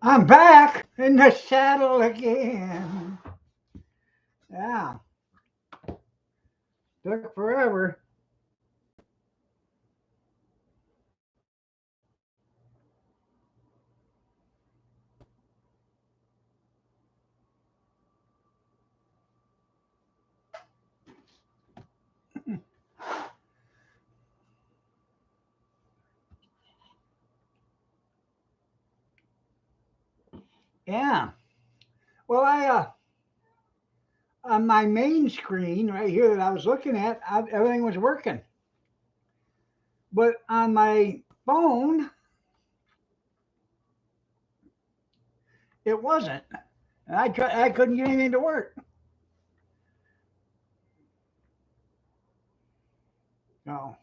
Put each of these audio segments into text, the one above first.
I'm back in the saddle again. Yeah, took forever. Yeah. Well, on my main screen right here that I was looking at, everything was working. But on my phone, it wasn't. And I couldn't get anything to work. So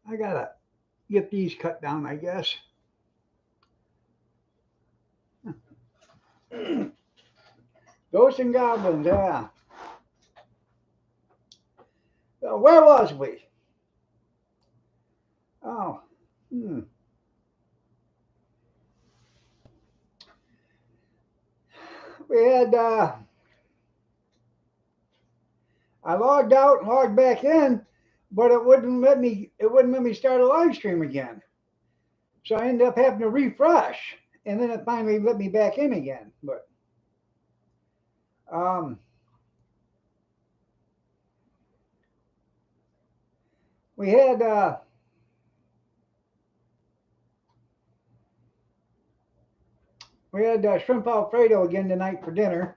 I gotta get these cut down, I guess. Ghosts and goblins. Yeah. Where was we? Oh. Hmm. We had. I logged out and logged back in, but it wouldn't let me. It wouldn't let me start a live stream again. So I ended up having to refresh, and then it finally let me back in again. But um, we had shrimp alfredo again tonight for dinner.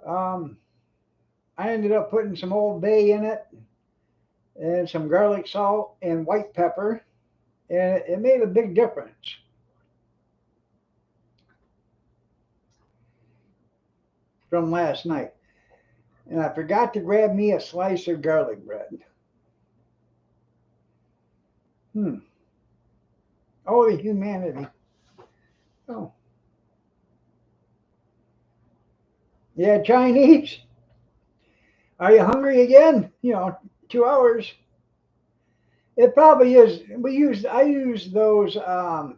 Um, I ended up putting some Old Bay in it and some garlic salt and white pepper, and it made a big difference from last night. And I forgot to grab me a slice of garlic bread. Hmm. Oh, the humanity. Oh, yeah, Chinese. Are you hungry again? 2 hours. It probably is. I use those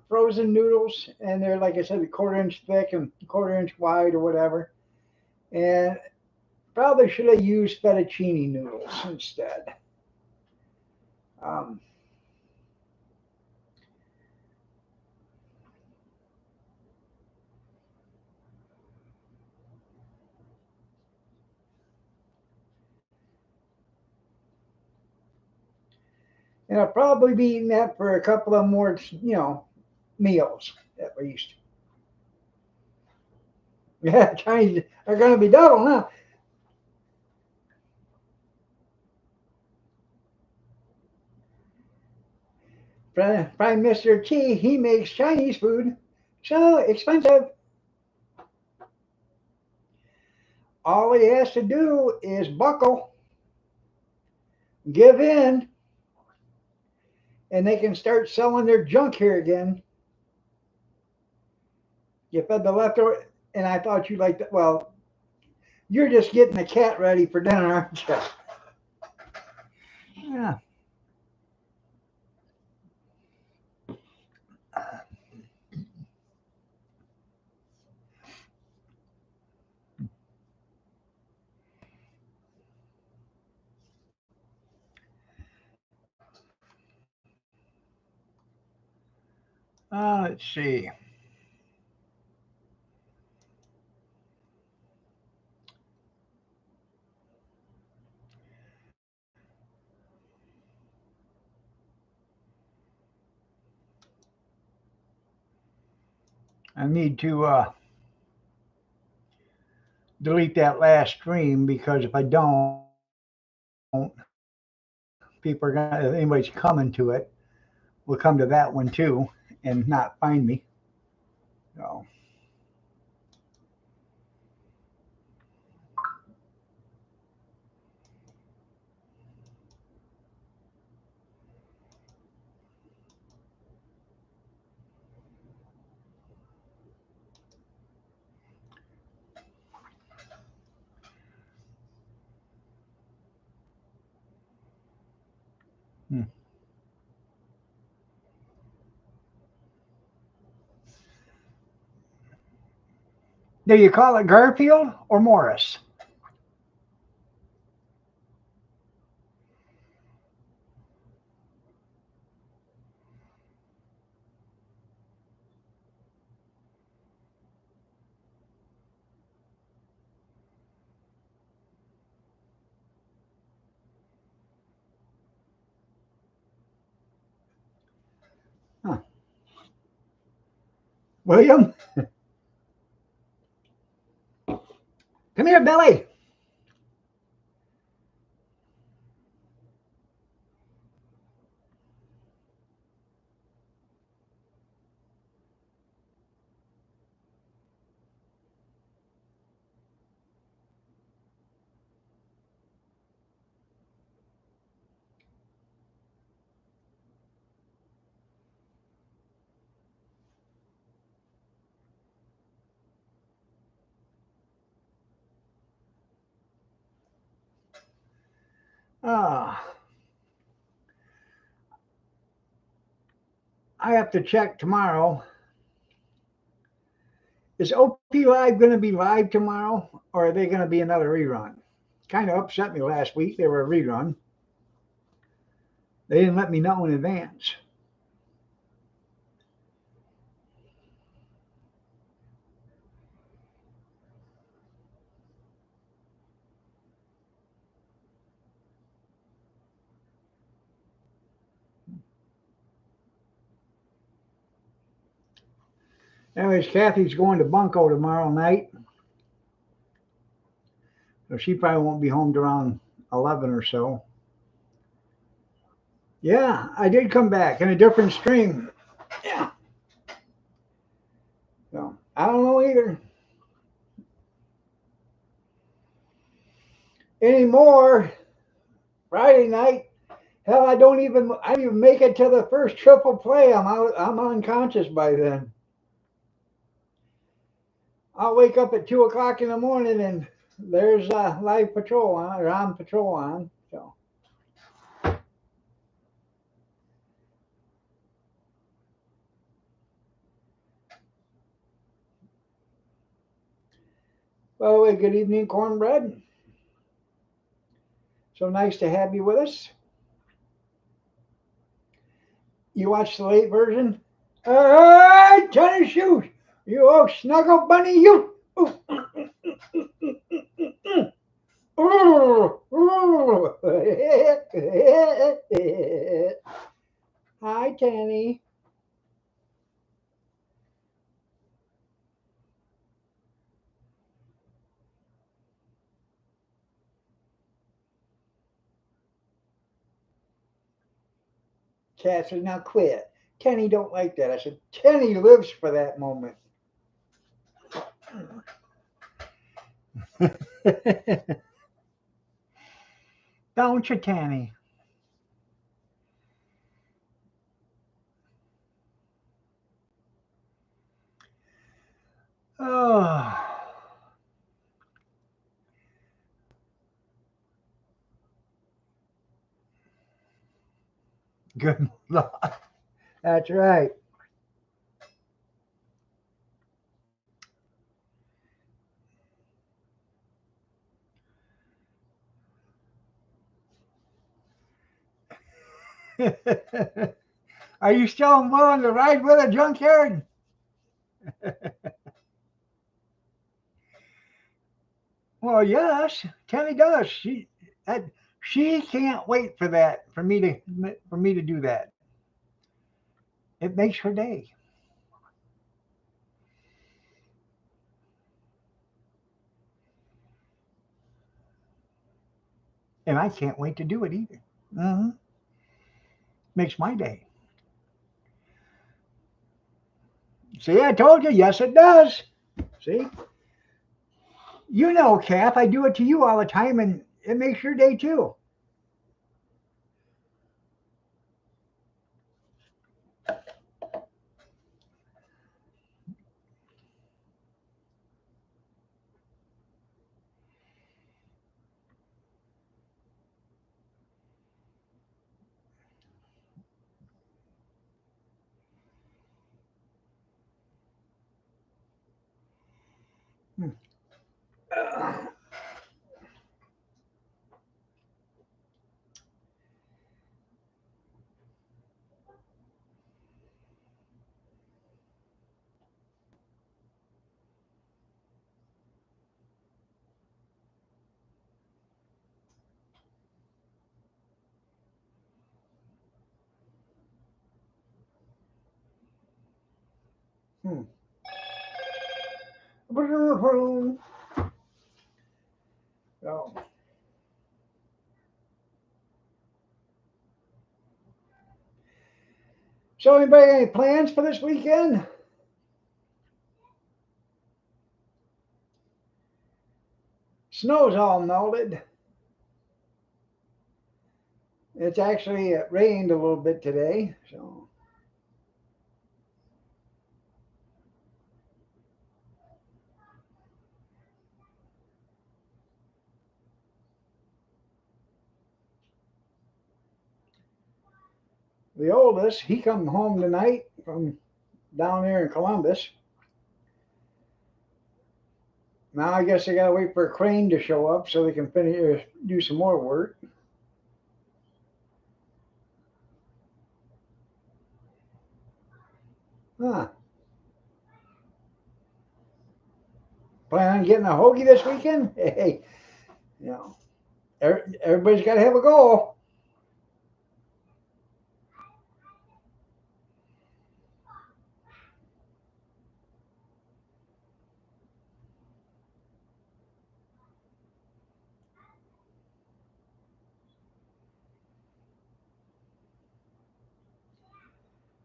frozen noodles, and they're like I said, a quarter inch thick and quarter inch wide or whatever. And probably should have used fettuccine noodles instead. Um, and I'll probably be eating that for a couple of more, meals at least. Yeah, Chinese are going to be double now. Prime Minister Xi, he makes Chinese food so expensive. All he has to do is buckle, give in, and they can start selling their junk here again. You fed the leftover, and I thought you liked it. Well, you're just getting the cat ready for dinner, aren't you? Yeah. Let's see. I need to delete that last stream because if I don't, people are gonna. If anybody's coming to it, will come to that one too and not find me. So. Do you call it Garfield or Morris? Huh. William, come here, Billy. Ah, I have to check tomorrow. Is OP Live going to be live tomorrow, or are they going to be another rerun? Kind of upset me last week. They were a rerun. They didn't let me know in advance. Anyways, Kathy's going to Bunko tomorrow night, so she probably won't be home till around 11 or so. Yeah, I did come back in a different stream. Yeah. So I don't know either anymore. Friday night, hell, I didn't even make it to the first triple play. I'm out. I'm unconscious by then. I'll wake up at 2 o'clock in the morning and there's live patrol on or on patrol on. So by the way, good evening, cornbread. So nice to have you with us. You watched the late version? All right, tennis shoes. You old snuggle bunny, you. Hi, Tanny. Cat said, now quit. Tenny don't like that. I said, Tenny lives for that moment. Don't you, Tanny? Oh, good luck. That's right. Are you still willing to ride with a junkyard? Well, yes, Tammy does. That, she can't wait for that for me to do that. It makes her day, and I can't wait to do it either. Hmm. Makes my day. See, I told you. Yes, it does. See, you know, Kath, I do it to you all the time, and it makes your day too. Uh, hmm. So, so anybody got any plans for this weekend? Snow's all melted. It's actually it rained a little bit today, so the oldest he come home tonight from down there in Columbus. Now I guess they gotta wait for a crane to show up so they can finish do some more work. Huh? Plan on getting a hoagie this weekend? Hey, you know, everybody's got to have a goal.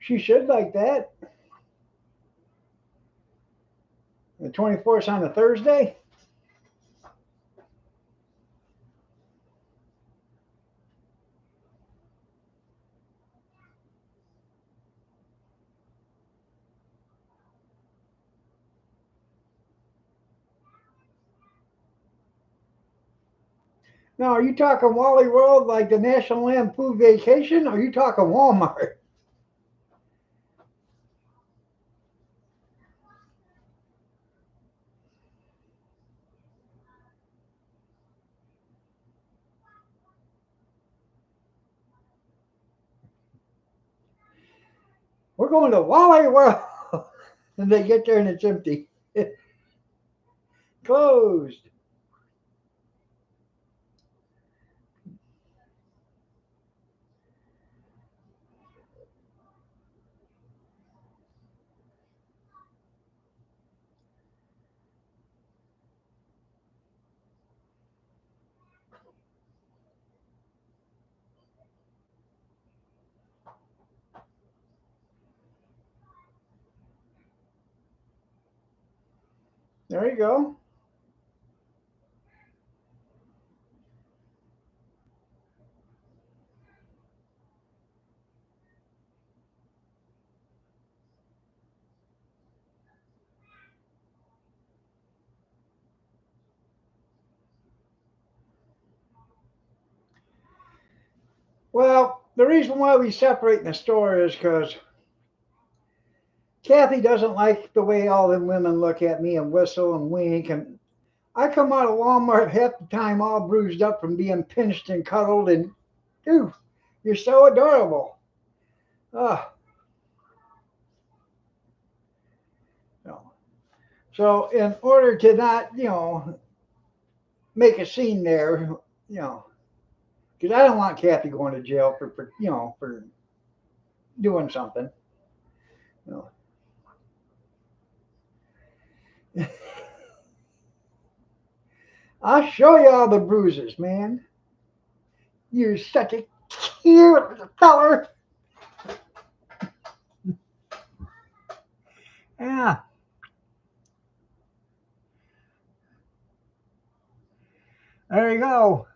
She should like that. The 24th on a Thursday. Now, are you talking Wally World like the National Lampoon Vacation? Or are you talking Walmart? We're going to Wally World. And they get there and it's empty. Closed. There you go. Well, the reason why we separate in the store is because Kathy doesn't like the way all them women look at me and whistle and wink. And I come out of Walmart half the time all bruised up from being pinched and cuddled. And, ooh, you're so adorable. Oh, no. So, in order to not, make a scene there, you know, because I don't want Kathy going to jail for doing something. You know. I'll show you all the bruises, man. You're such a cute feller. Yeah, there you go.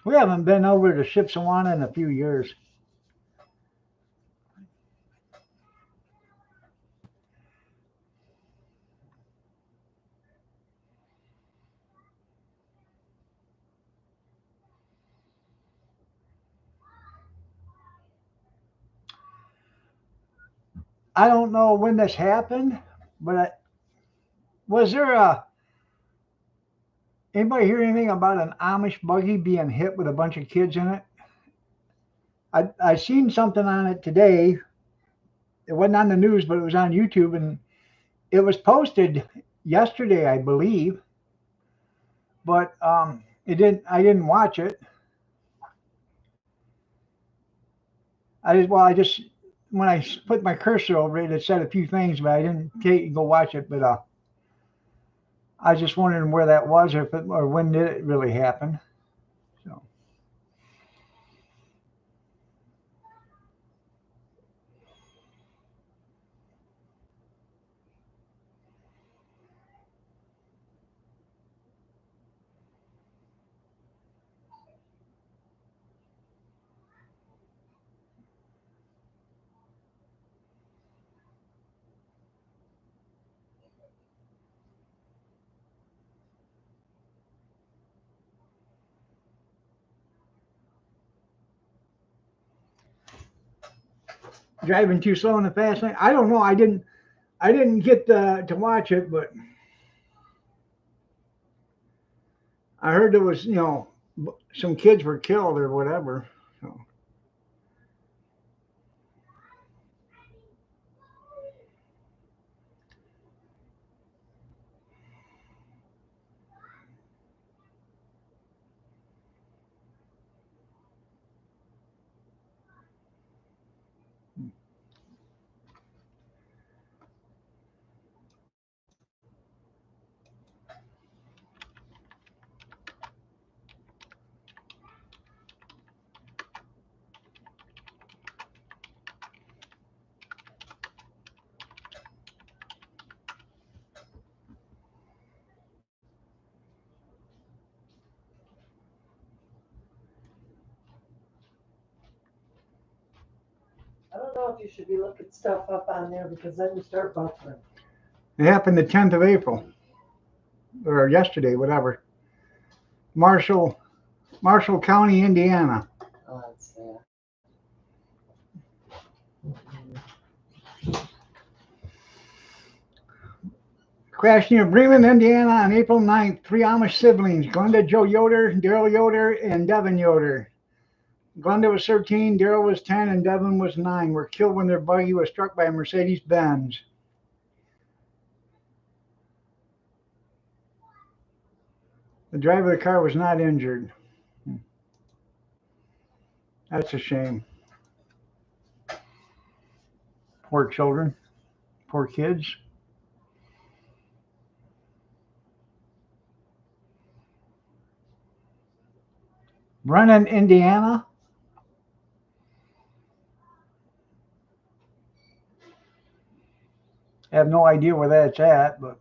We haven't been over to Shipsawana in a few years. I don't know when this happened, but was there anybody hear anything about an Amish buggy being hit with a bunch of kids in it? I seen something on it today. It wasn't on the news, but it was on YouTube, and it was posted yesterday, I believe. But it didn't. I didn't watch it. I just when I put my cursor over it, it said a few things, but I didn't go watch it. But I was just wondering where that was, or when did it really happen. So. Driving too slow in the fast lane. I don't know. I didn't get to watch it, but I heard there was some kids were killed or whatever. So. I don't know if you should be looking stuff up on there because then you start buffering. It happened the 10th of April, or yesterday, whatever. Marshall County, Indiana. Oh, that's sad. Crash near Bremen, Indiana on April 9th. 3 Amish siblings, Glenda Joe Yoder, Daryl Yoder, and Devin Yoder. Glenda was 13, Daryl was 10, and Devin was 9. Were killed when their buggy was struck by a Mercedes-Benz. The driver of the car was not injured. That's a shame. Poor children. Poor kids. Brennan, Indiana. I have no idea where that's at, but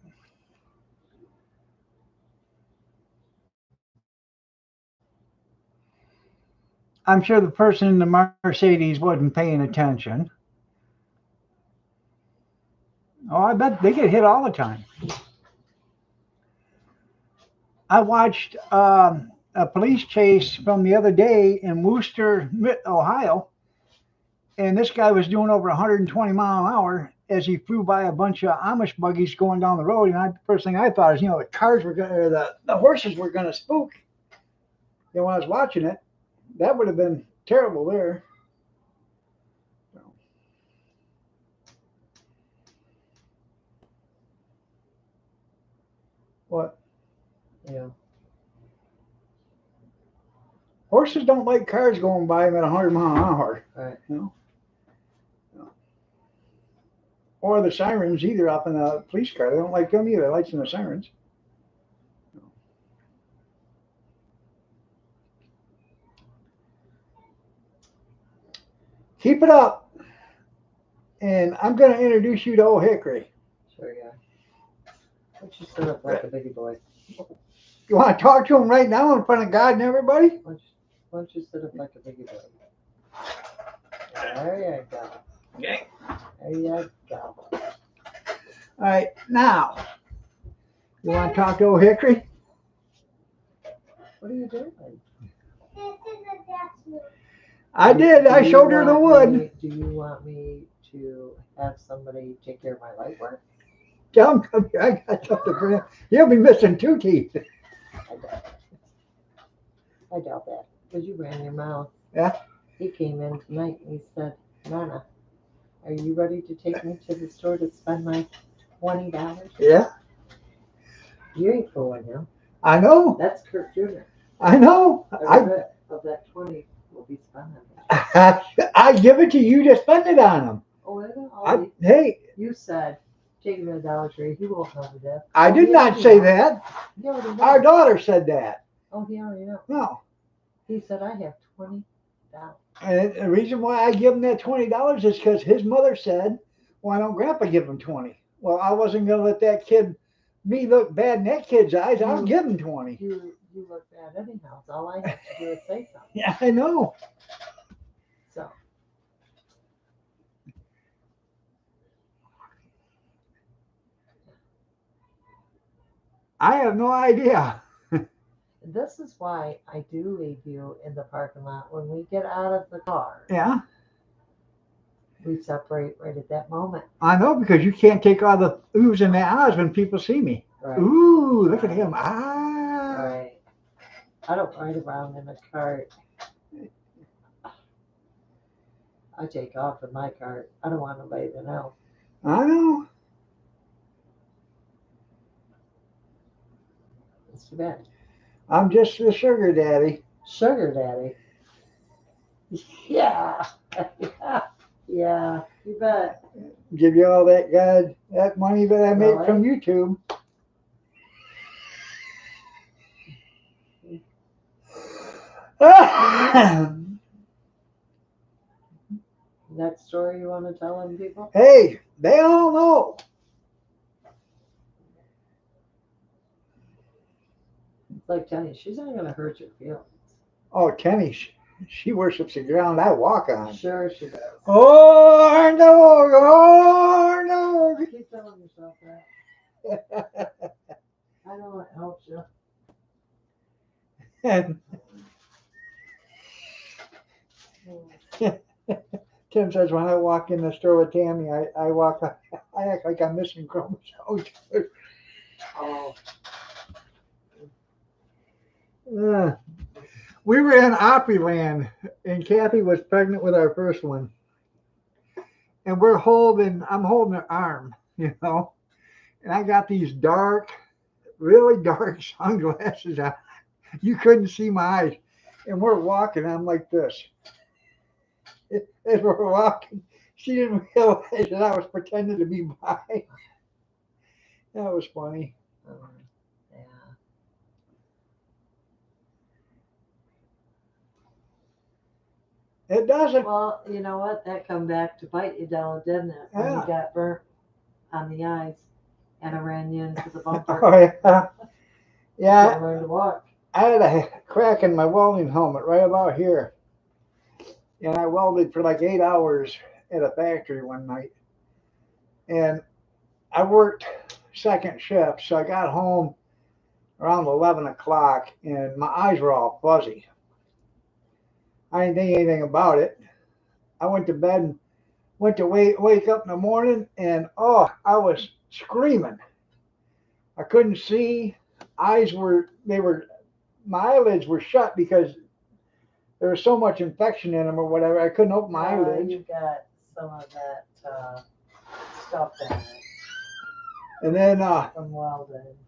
I'm sure the person in the Mercedes wasn't paying attention. Oh, I bet they get hit all the time. I watched a police chase from the other day in Wooster, Ohio, and this guy was doing over 120 mile an hour as he flew by a bunch of Amish buggies going down the road. And the first thing I thought is, the cars were going, the horses were going to spook. When I was watching it, that would have been terrible there. What? Yeah. Horses don't like cars going by them at 100 miles an hour. Right. Or the sirens either up in the police car. They don't like them either, lights and the sirens. Keep it up. And I'm going to introduce you to Old Hickory. Sure, yeah. Why don't you sit up like a biggie boy? You want to talk to him right now in front of God and everybody? Why don't you sit up like a biggie boy? There you go. Okay. There you go. All right, now, you want to talk to Old Hickory? What are you doing? I did. I showed her the wood. Do you want me to have somebody take care of my light work? Tell him, come here, I got something for him. He'll be missing 2 teeth. I doubt that, because you ran your mouth. Yeah. He came in tonight and he said, Nana, are you ready to take me to the store to spend my $20? Yeah, You ain't fooling him. I know. That's Kurt Jr. I know. Every bit of that 20 will be spent on him. I give it to you to spend it on him. Oh, is it? Hey, You said, take him to the Dollar Tree. He won't know that. I did not say that. He already knows. Our daughter said that. Oh, he already knows. No. He said, I have $20. And the reason why I give him that $20 is because his mother said, why don't Grandpa give him 20? Well, I wasn't going to let that kid, me look bad in that kid's eyes. I'll give him 20. You look bad anyhow. So all I have to do is say something. Yeah, I know. So. I have no idea. This is why I do leave you in the parking lot. When we get out of the car, Yeah, we separate right at that moment. I know, because you can't take all the oohs and the ahs when people see me. Right. Ooh, look at him. Ah. Right. I don't ride around in a cart. I take off in my cart. I don't want nobody to know. I know. It's too bad. I'm just the sugar daddy. Sugar daddy. Yeah. Yeah, you bet. Give you all that money that I made from YouTube. That story you want to tell them, people? Hey, they all know. Like Tenny, she's not going to hurt your feelings. Oh, Tenny, she worships the ground I walk on. Sure she does. Oh, no, oh, no. Keep telling yourself that. I know it helps you. Tim says when I walk in the store with Tammy, I act like I'm missing chromosomes. Oh. We were in Opryland, and Kathy was pregnant with our first one, and I'm holding her arm, and I got these really dark sunglasses on. You couldn't see my eyes, and we're walking. I'm like this. As we're walking, she didn't realize that I was pretending to be by. That was funny. Yeah. It doesn't. Well, you know what? That come back to bite you down, didn't it? When you got burnt on the eyes and I ran you into the bumper. Oh, yeah. Yeah. You learn to walk. I had a crack in my welding helmet right about here. And I welded for like 8 hours at a factory one night. And I worked second shift, so I got home around 11 o'clock and my eyes were all fuzzy. I didn't think anything about it. I went to bed and went to wake up in the morning, and I was screaming. I couldn't see. My eyelids were shut because there was so much infection in them or whatever. I couldn't open my eyelids. You got some of that stuff in it. And then from welding.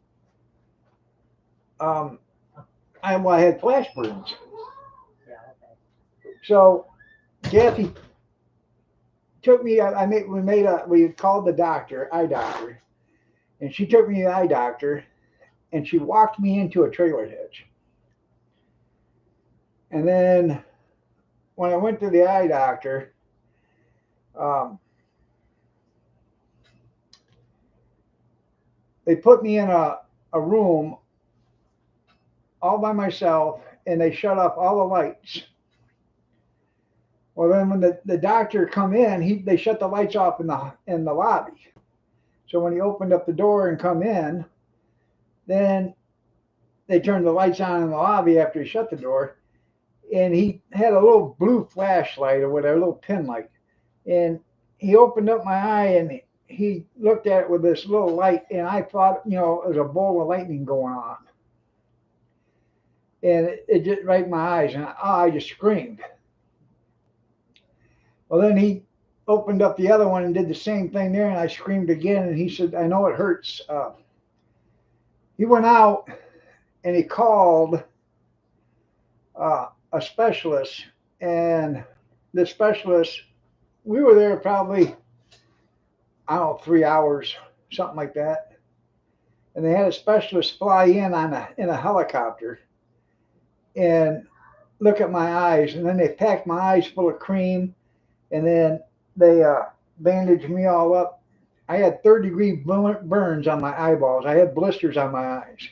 I had flash burns. Yeah, okay. So Kathy took me. We called the doctor, eye doctor, and she took me to the eye doctor, and she walked me into a trailer hitch. And then when I went to the eye doctor, they put me in a room all by myself, and they shut off all the lights. Well, then when the doctor come in, they shut the lights off in the lobby. So when he opened up the door and come in, then they turned the lights on in the lobby after he shut the door, and he had a little blue flashlight or whatever, a little pin light, and he opened up my eye and he looked at it with this little light, and I thought, it was a bolt of lightning going on. And it just right in my eyes, and I just screamed. Well, then he opened up the other one and did the same thing there, and I screamed again, and he said, I know it hurts. He went out and he called a specialist, and the specialist, we were there probably, I don't know, 3 hours, something like that. And they had a specialist fly in in a helicopter and look at my eyes, and then they packed my eyes full of cream, and then they bandaged me all up. I had third-degree burns on my eyeballs. I had blisters on my eyes.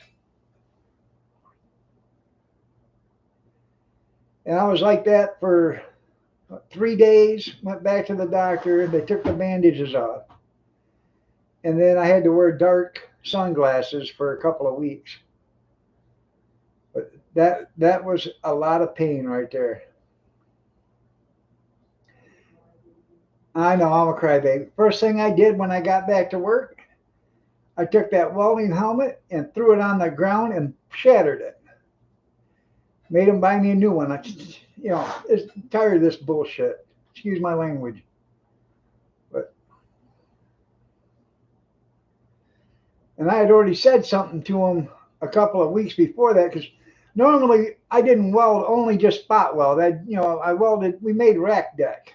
And I was like that for 3 days. Went back to the doctor. They took the bandages off. And then I had to wear dark sunglasses for a couple of weeks. But that was a lot of pain right there. I know, I'm a crybaby. First thing I did when I got back to work, I took that welding helmet and threw it on the ground and shattered it. Made them buy me a new one. It's tired of this bullshit. Excuse my language. And I had already said something to him a couple of weeks before that, because normally I didn't weld, only just spot weld. I welded. We made rack deck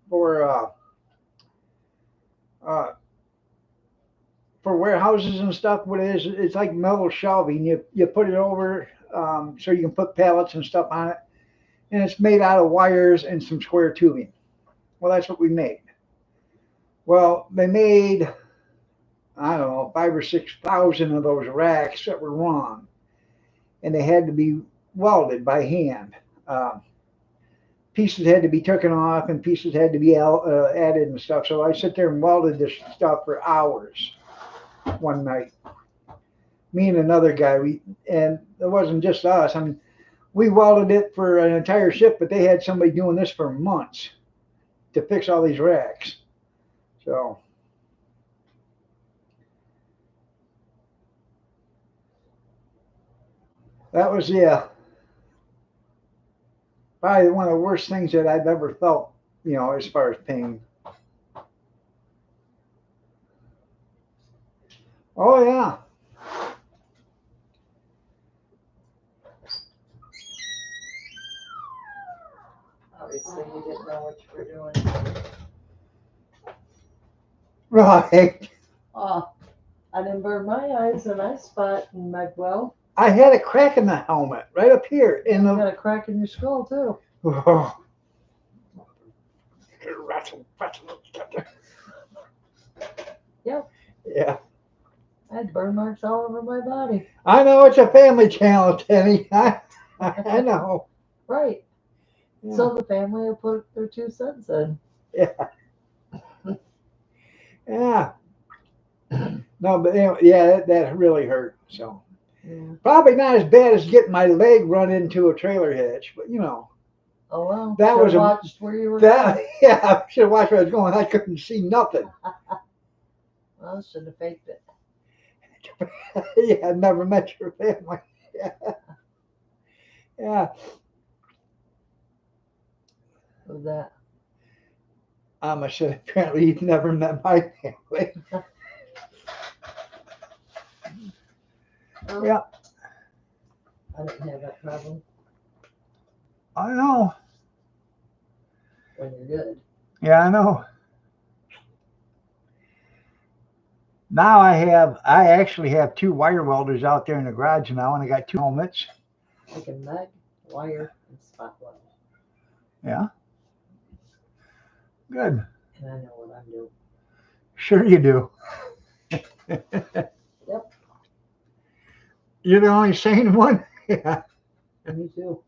for warehouses and stuff. What it is, it's like metal shelving. You put it over so you can put pallets and stuff on it, and it's made out of wires and some square tubing. Well, that's what we made. Well, they made, I don't know, 5,000 or 6,000 of those racks that were wrong, and they had to be welded by hand. Pieces had to be taken off, and pieces had to be added and stuff. So I sit there and welded this stuff for hours one night. Me and another guy, and it wasn't just us. I mean, we welded it for an entire shift, but they had somebody doing this for months to fix all these racks. So that was, probably one of the worst things that I've ever felt, as far as pain. Oh, yeah. Obviously, you didn't know what you were doing. Right. Oh, I didn't burn my eyes, and I spot in my well. I had a crack in the helmet right up here. You got a crack in your skull, too. Oh. Yep. Yeah. I had burn marks all over my body. I know, it's a family channel, Tenny. I know. Right. Yeah. So the family will put their 2 cents in. Yeah. Yeah. No, but yeah, that really hurt. So probably not as bad as getting my leg run into a trailer hitch, but Oh well. That was watched where you were going. Yeah, I should have watched where I was going. I couldn't see nothing. Well, I should have faked it. Yeah, I never met your family. Yeah. Yeah. Who's that? I said, apparently you've never met my family. Oh, Yeah. I didn't have that problem I know. when you're good. Yeah, I know. Now I actually have 2 wire welders out there in the garage now, and I got 2 helmets. I can mag, wire, and spot weld. Yeah. Good. And I know what I'm doing. Sure you do. Yep. You're the only sane one? Yeah. Me too.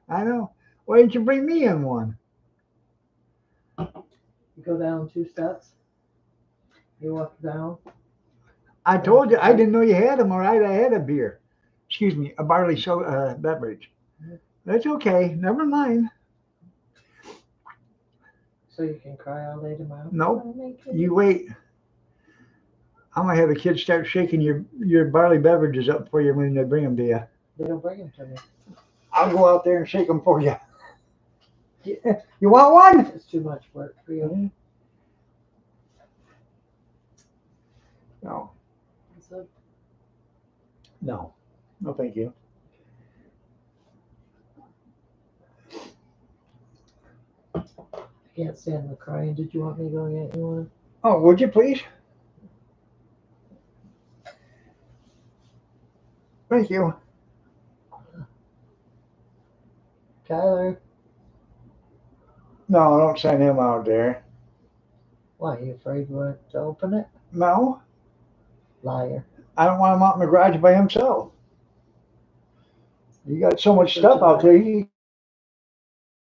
I know. Why didn't you bring me in one? You go down 2 steps. You walk down. I told you I didn't know you had them, or I had a beer. Excuse me, a barley soda beverage. That's okay. Never mind. So you can cry all day tomorrow? Nope. Oh, my goodness. You wait. I'm gonna have the kids start shaking your barley beverages up for you when they bring them to you. They don't bring them to me. I'll go out there and shake them for you. You want one? It's too much work for you. No, So no, no, thank you. I can't stand the crying. Did you want me to go get you one? Oh, would you please? Thank you. Tyler, No, don't send him out there. why? Are you afraid to open it? No, Liar. I don't want him out in the garage by himself. You got so much stuff out there, you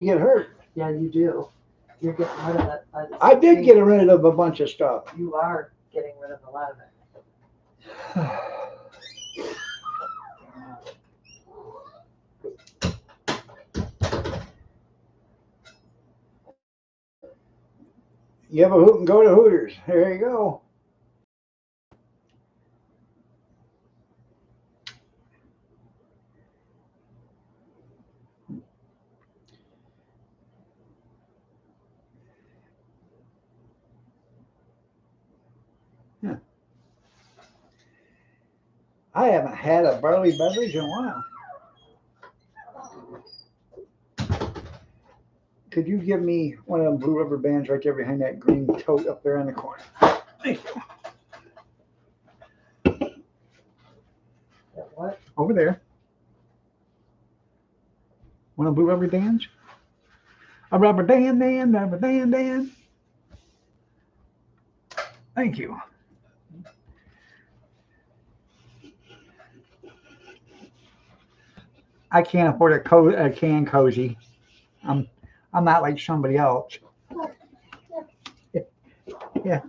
get hurt. Yeah, you do. You're getting rid of it. I did get rid of a bunch of stuff. You are getting rid of a lot of it. You have a hoot and go to Hooters. There you go. Huh. I haven't had a barley beverage in a while. Could you give me one of them blue rubber bands right there behind that green tote up there in the corner? Thank you. What? Over there. One of the blue rubber bands? A rubber band. Thank you. I can't afford a can cozy. I'm not like somebody else. Yeah.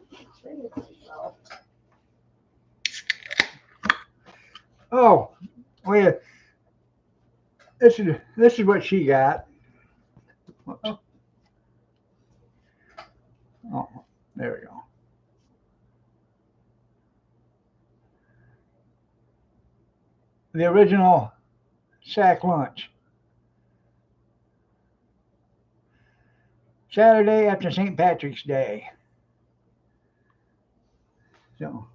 Oh, wait. This is what she got. Whoops. Oh, there we go. The original sack lunch. Saturday after St. Patrick's Day. So,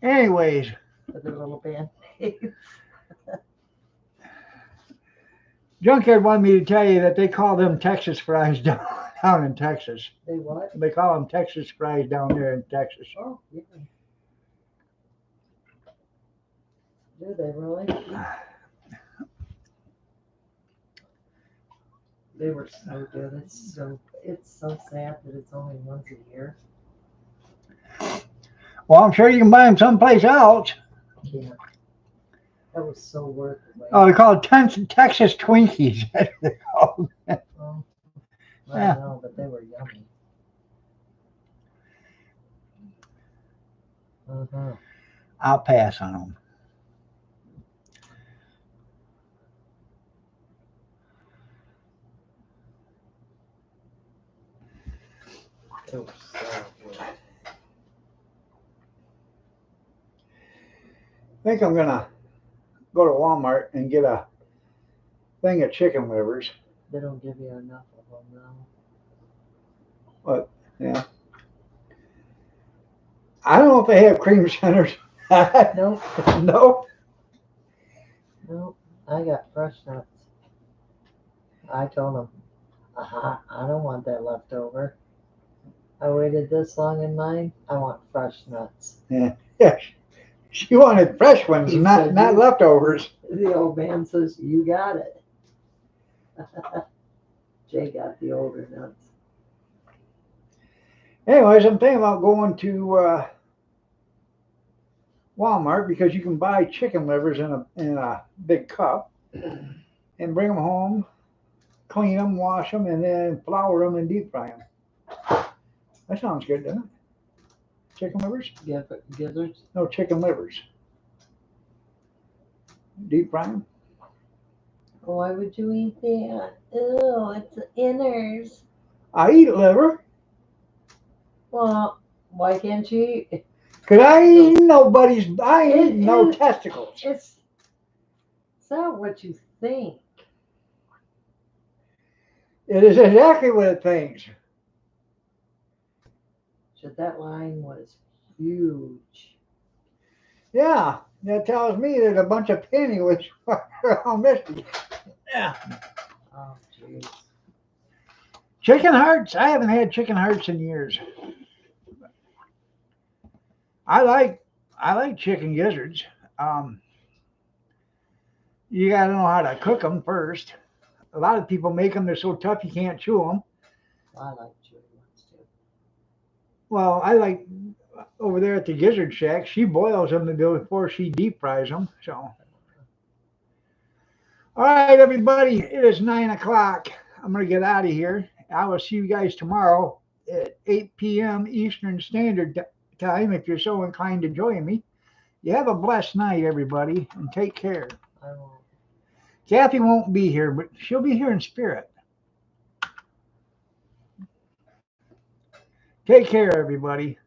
anyways, With a little band. Junkyard wanted me to tell you that they call them Texas fries down in Texas. They what? They call them Texas fries down there in Texas. Oh, yeah. Do they really? They were so good. It's so sad that it's only once a year. Well, I'm sure you can buy them someplace else. Yeah. That was so worth it. Oh, they're called Texas Twinkies. That's what they're called. Oh, I Yeah. know, but they were yummy. Uh-huh. I'll pass on them. It was so good. I think I'm gonna go to Walmart and get a thing of chicken livers. They don't give you enough of them now. But yeah, I don't know if they have cream centers. Nope. No. Nope. I got fresh nuts. I told them, I don't want that leftover. I waited this long in line. I want fresh nuts. Yeah. She wanted fresh ones, He not said not you- leftovers. The old man says, you got it. Jay got the older nuts. Anyways, I'm thinking about going to Walmart because you can buy chicken livers in a big cup and bring them home, clean them, wash them, and then flour them and deep fry them. That sounds good, doesn't it? Chicken livers? Gizzards? No, chicken livers. Deep fry them. Why would you eat that? Ew, it's inners. I eat liver. Well, why can't you eat? Cause I ain't nobody's. I ain't no It- testicles. It's not what you think. It is exactly what it thinks. Shit, that line was huge. Yeah, that tells me there's a bunch of pennywits around Misty. Yeah. Oh, jeez. Chicken hearts. I haven't had chicken hearts in years. I like chicken gizzards. Um, you got to know how to cook them first. A lot of people make them. They're so tough you can't chew them. I like chewing ones too. Well, I like over there at the Gizzard Shack. She boils them before she deep fries them. So, all right, everybody. It is 9 o'clock. I'm gonna get out of here. I will see you guys tomorrow at 8 p.m. Eastern Standard Time. If you're so inclined to join me. You have a blessed night, everybody, and take care. I won't. Kathy won't be here, but she'll be here in spirit. Take care, everybody.